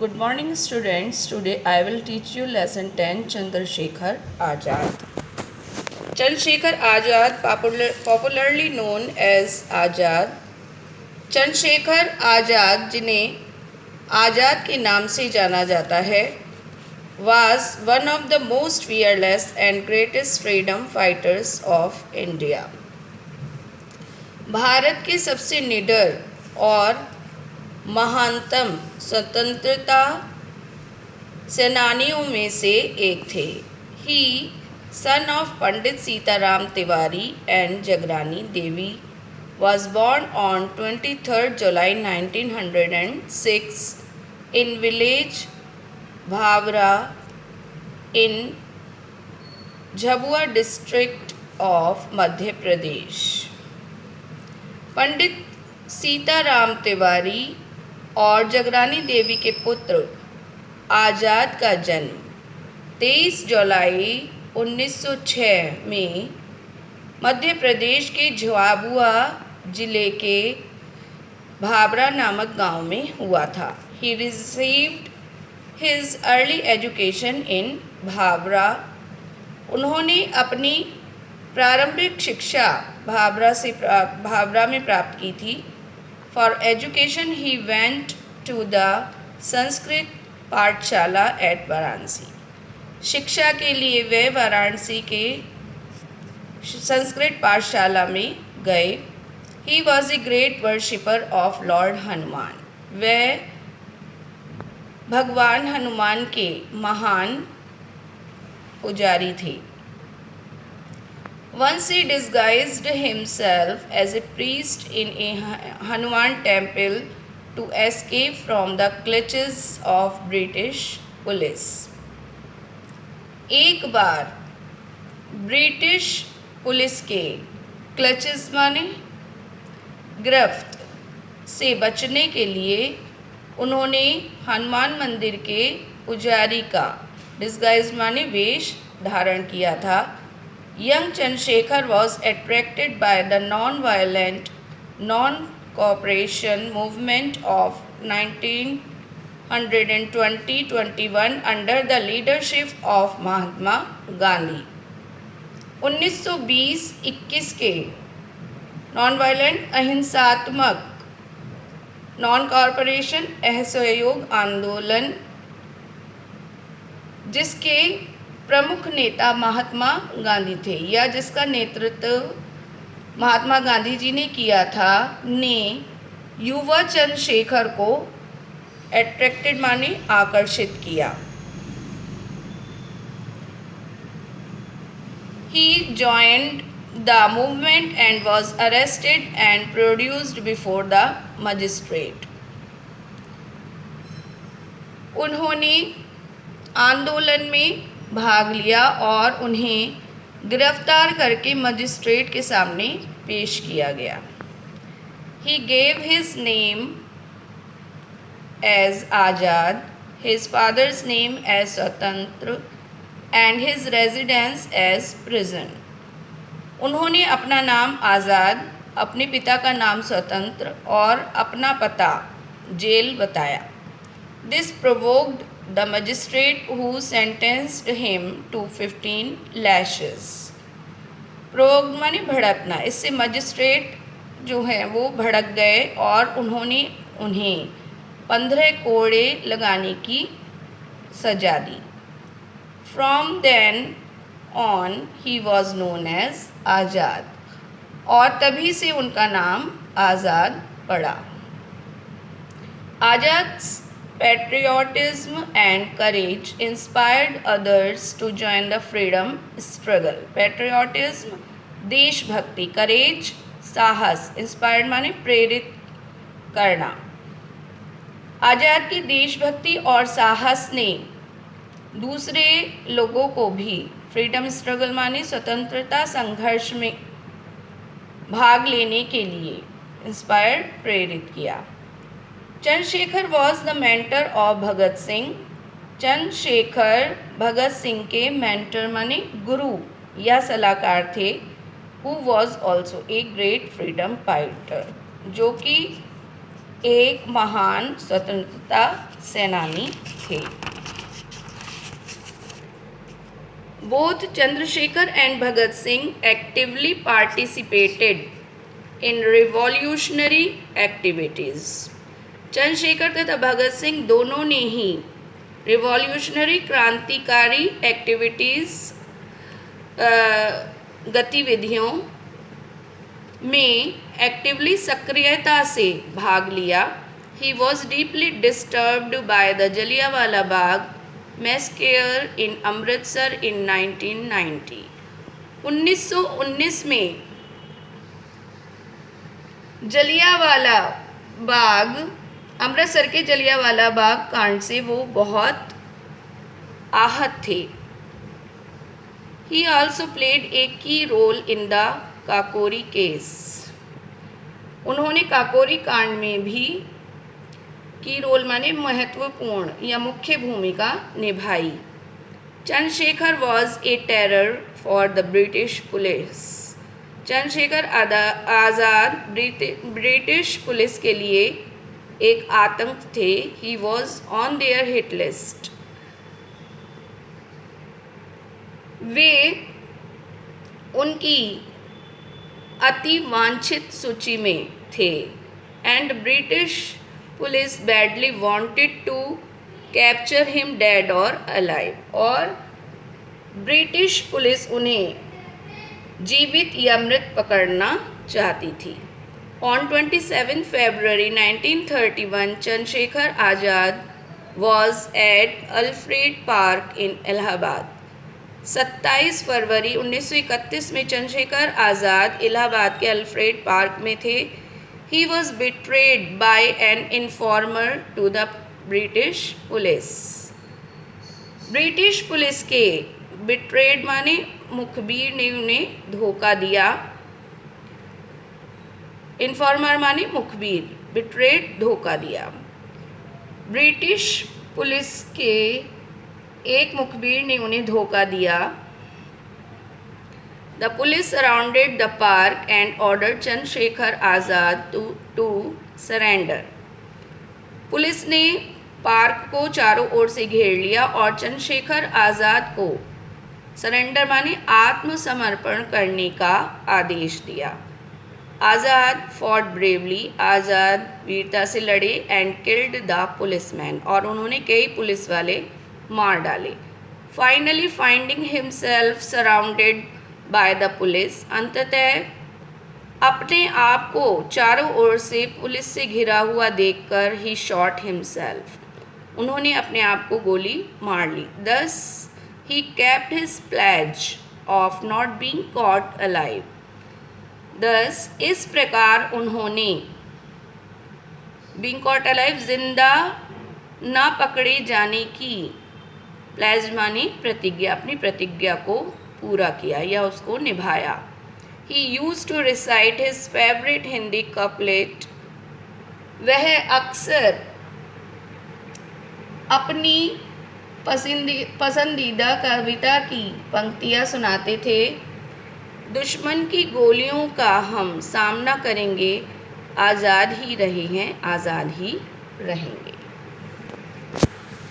Good morning, students. Today I will teach you lesson 10 Chandrasekhar Azad. Chandrasekhar Azad, popularly known as Azad. Chandrashekhar Azad, जिन्हें आज़ाद के नाम से जाना जाता है, was one of the most fearless and greatest freedom fighters of India. Bharat के सबसे निडर और महानतम स्वतंत्रता सेनानियों में से एक थे. He son of Pandit Sitaram Tiwari and Jagrani Devi was born on 23rd July 1906 in village Bhavra in Jhabua district of Madhya Pradesh. पंडित सीताराम तिवारी और जगरानी देवी के पुत्र आज़ाद का जन्म 23 जुलाई 1906 में मध्य प्रदेश के झाबुआ जिले के भाबरा नामक गांव में हुआ था. He received his early education in Bhabra. उन्होंने अपनी प्रारंभिक शिक्षा भाबरा में प्राप्त की थी. For education he went to the Sanskrit Pathshala at Varanasi. शिक्षा के लिए वे वाराणसी के संस्कृत पाठशाला में गए. He was a great worshipper of lord Hanuman. वे भगवान हनुमान के महान पुजारी थे. Once he disguised himself as a priest in a Hanuman temple to escape from the clutches of British police. एक बार ब्रिटिश पुलिस के क्लचेस माने गिरफ्त से बचने के लिए उन्होंने हनुमान मंदिर के पुजारी का डिस्गाइज माने वेश धारण किया था. Young Chandrashekhar was attracted by the non violent non cooperation movement of 1920-21 under the leadership of Mahatma Gandhi. 1920-21 के नॉन वायलेंट अहिंसात्मक नॉन कॉरपोरेशन असहयोग आंदोलन, जिसके प्रमुख नेता महात्मा गांधी थे या जिसका नेतृत्व महात्मा गांधी जी ने किया था, ने युवा चंद्रशेखर को अट्रैक्टेड माने आकर्षित किया. He joined the movement and was arrested and produced before the magistrate. उन्होंने आंदोलन में भाग लिया और उन्हें गिरफ्तार करके मजिस्ट्रेट के सामने पेश किया गया. He gave his name as Azad, his father's name as Swatantra and his residence as prison. उन्होंने अपना नाम आज़ाद, अपने पिता का नाम स्वतंत्र और अपना पता जेल बताया. This provoked the magistrate who sentenced him to 15 lashes. Provoked माने भड़कना. इससे मजिस्ट्रेट जो है वो भड़क गए और उन्होंने उन्हें 15 कोड़े लगाने की सजा दी. From then on he was known as आज़ाद और तभी से उनका नाम आज़ाद पड़ा. Azad's patriotism and courage inspired others to join the freedom struggle. Patriotism देशभक्ति, courage साहस, inspired माने प्रेरित करना. आज़ाद की देशभक्ति और साहस ने दूसरे लोगों को भी फ्रीडम स्ट्रगल माने स्वतंत्रता संघर्ष में भाग लेने के लिए इंस्पायर्ड प्रेरित किया. Chandrashekhar was the mentor of Bhagat Singh. Chandrashekhar Bhagat Singh के मेंटर माने गुरु या सलाहकार थे. Who was also a great freedom fighter, जो कि एक महान स्वतंत्रता सेनानी थे। Both Chandrasekhar and Bhagat Singh actively participated in revolutionary activities. Chandrashekhar तथा भगत सिंह दोनों ने ही रिवॉल्यूशनरी क्रांतिकारी एक्टिविटीज़ गतिविधियों में एक्टिवली सक्रियता से भाग लिया। He was deeply disturbed by the Jallianwala Bagh massacre in Amritsar in 1990। 1919 में जलियांवाला बाग, अमृतसर के जलियांवाला बाग कांड से वो बहुत आहत थे। He also played a key role in the Kakori case. उन्होंने काकोरी कांड में भी की रोल माने महत्वपूर्ण या मुख्य भूमिका निभाई। Chandrashekhar was a terror for the British police. Chandrashekhar Azad British police के लिए एक आतंक थे। He was on their hit list. वे उनकी अति वांछित सूची में थे। And British police badly wanted to capture him dead और अलाइव। और ब्रिटिश पुलिस उन्हें जीवित या मृत पकड़ना चाहती थी। On 27 February 1931 Chandrashekhar Azad was at Alfred park in Allahabad. 27 फरवरी 1931 में चंद्रशेखर आज़ाद इलाहाबाद के अल्फ्रेड पार्क में थे। He was betrayed by an informer to the British police. British police के बिट्रेड माने मुखबिर ने उन्हें धोखा दिया। इन्फॉर्मर माने मुखबिर, बिट्रेड धोखा दिया। ब्रिटिश पुलिस के एक मुखबिर ने उन्हें धोखा दिया। The police surrounded the park and ordered Chandrashekhar Azad to surrender. Police ने पार्क को चारों ओर से घेर लिया और चंद्रशेखर आज़ाद को सरेंडर माने आत्मसमर्पण करने का आदेश दिया। आज़ाद फॉट ब्रेवली। आज़ाद वीरता से लड़े एंड किल्ड द पुलिसमैन। और उन्होंने कई पुलिस वाले मार डाले। Finally finding himself surrounded by the police. अंततः अपने आप को चारों ओर से पुलिस से घिरा हुआ देखकर ही शॉट हिमसेल्फ। उन्होंने अपने आप को गोली मार ली। Thus he kept his pledge of not being caught alive. Thus इस प्रकार उन्होंने बीइंग कॉट अलाइव जिंदा न पकड़े जाने की प्लेज माने प्रतिज्ञा, अपनी प्रतिज्ञा को पूरा किया या उसको निभाया। He used to recite his favourite Hindi couplet. वह अक्सर अपनी पसंदीदा कविता की पंक्तियाँ सुनाते थे। दुश्मन की गोलियों का हम सामना करेंगे, आज़ाद ही रहे हैं, आज़ाद ही रहेंगे।